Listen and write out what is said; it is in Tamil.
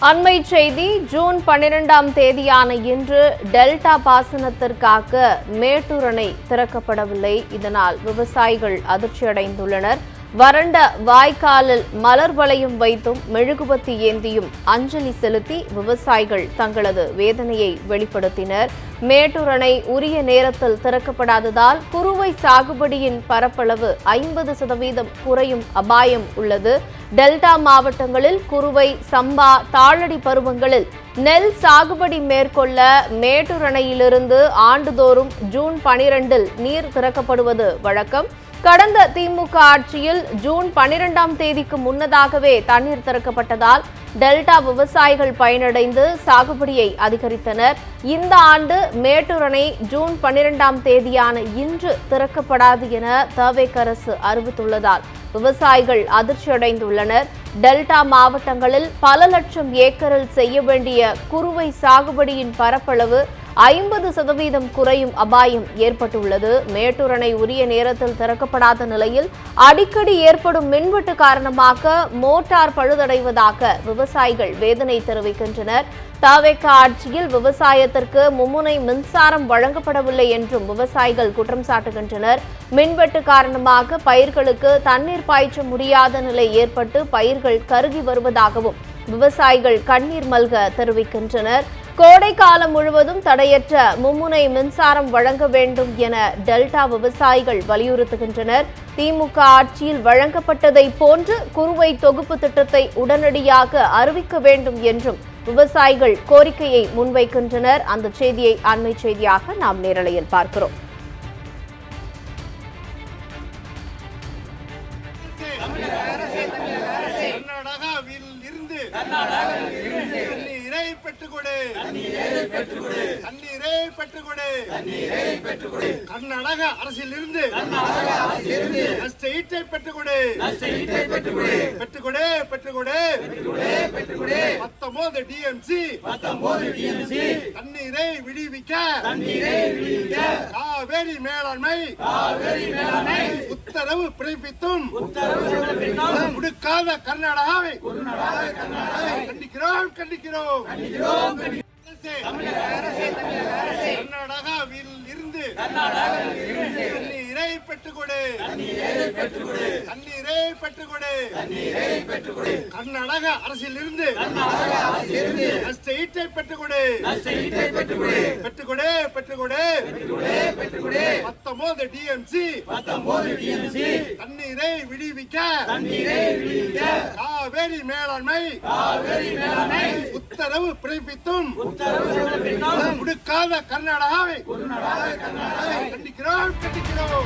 அண்மை செய்தி ஜூன் 12ஆம் தேதியான இன்று டெல்டா பாசனத்திற்காக மேட்டூர் அணை திறக்கப்படவில்லை. இதனால் விவசாயிகள் அதிர்ச்சியடைந்துள்ளனர். வறண்ட வாய்க்காலில் மலர் வளையம் வைத்தும் மெழுகுபத்தி ஏந்தியும் அஞ்சலி செலுத்தி விவசாயிகள் தங்களது வேதனையை வெளிப்படுத்தினர். மேட்டூர் அணை உரிய நேரத்தில் திறக்கப்படாததால் குறுவை சாகுபடியின் பரப்பளவு 50% குறையும் அபாயம் உள்ளது. டெல்டா மாவட்டங்களில் குறுவை, சம்பா, தாளடி பருவங்களில் நெல் சாகுபடி மேற்கொள்ள மேட்டூர் அணையிலிருந்து ஆண்டுதோறும் ஜூன் 12இல் நீர் திறக்கப்படுவது வழக்கம். கடந்த திமுக ஆட்சியில் ஜூன் 12ஆம் தேதிக்கு முன்னதாகவே தண்ணீர் திறக்கப்பட்டதால் டெல்டா விவசாயிகள் பயனடைந்து சாகுபடியை அதிகரித்தனர். இந்த ஆண்டு மேட்டூர் அணை ஜூன் 12ஆம் தேதியான இன்று திறக்கப்படாது என தவேக அரசு அறிவித்துள்ளதால் விவசாயிகள் அதிர்ச்சியடைந்துள்ளனர். டெல்டா மாவட்டங்களில் பல லட்சம் ஏக்கரில் செய்ய வேண்டிய குறுவை சாகுபடியின் பரப்பளவு 50% குறையும் அபாயம் ஏற்பட்டுள்ளது. மேட்டூர் அணை உரிய நேரத்தில் திறக்கப்படாத நிலையில் அடிக்கடி ஏற்படும் மின்வெட்டு காரணமாக மோட்டார் பழுதடைவதாக விவசாயிகள் வேதனை தெரிவிக்கின்றனர். தவேக ஆட்சியில் விவசாயத்திற்கு மும்முனை மின்சாரம் வழங்கப்படவில்லை என்றும் விவசாயிகள் குற்றம் சாட்டுகின்றனர். மின்வெட்டு காரணமாக பயிர்களுக்கு தண்ணீர் பாய்ச்ச முடியாத நிலை ஏற்பட்டு பயிர்கள் கருகி வருவதாகவும் விவசாயிகள் கண்ணீர் மல்க தெரிவிக்கின்றனர். கோடை காலம் முழுவதும் தடையற்ற மும்முனை மின்சாரம் வழங்க வேண்டும் என டெல்டா விவசாயிகள் வலியுறுத்துகின்றனர். திமுக ஆட்சியில் வழங்கப்பட்டதை போன்று குறுவை தொகுப்பு திட்டத்தை உடனடியாக அறிவிக்க வேண்டும் என்றும் விவசாயிகள் கோரிக்கையை முன்வைக்கின்றனர். அந்த செய்தியை அண்மை செய்தியாக நாம் நேரலையில் பார்க்கிறோம். கர்நாடக அரசிலிருந்து டிஎம்சி தண்ணீரை விடுவிக்க காவேரி மேலாண்மை உத்தரவு பிறப்பித்தும் முடுக்காத கர்நாடகாவை கண்டிக்கிறோம். கர்நாடகாவில் இருந்து தண்ணீரை பெற்றுக்கொடு. கர்நாடக அரசிலிருந்து பெற்றுக்கொடு. 19 டிஎம்சி தண்ணீரை விடுவிக்க காவேரி மேலாண்மை உத்தரவு பிறப்பித்தும் முடுக்காத கர்நாடகாவை கண்டிக்கிறோம்.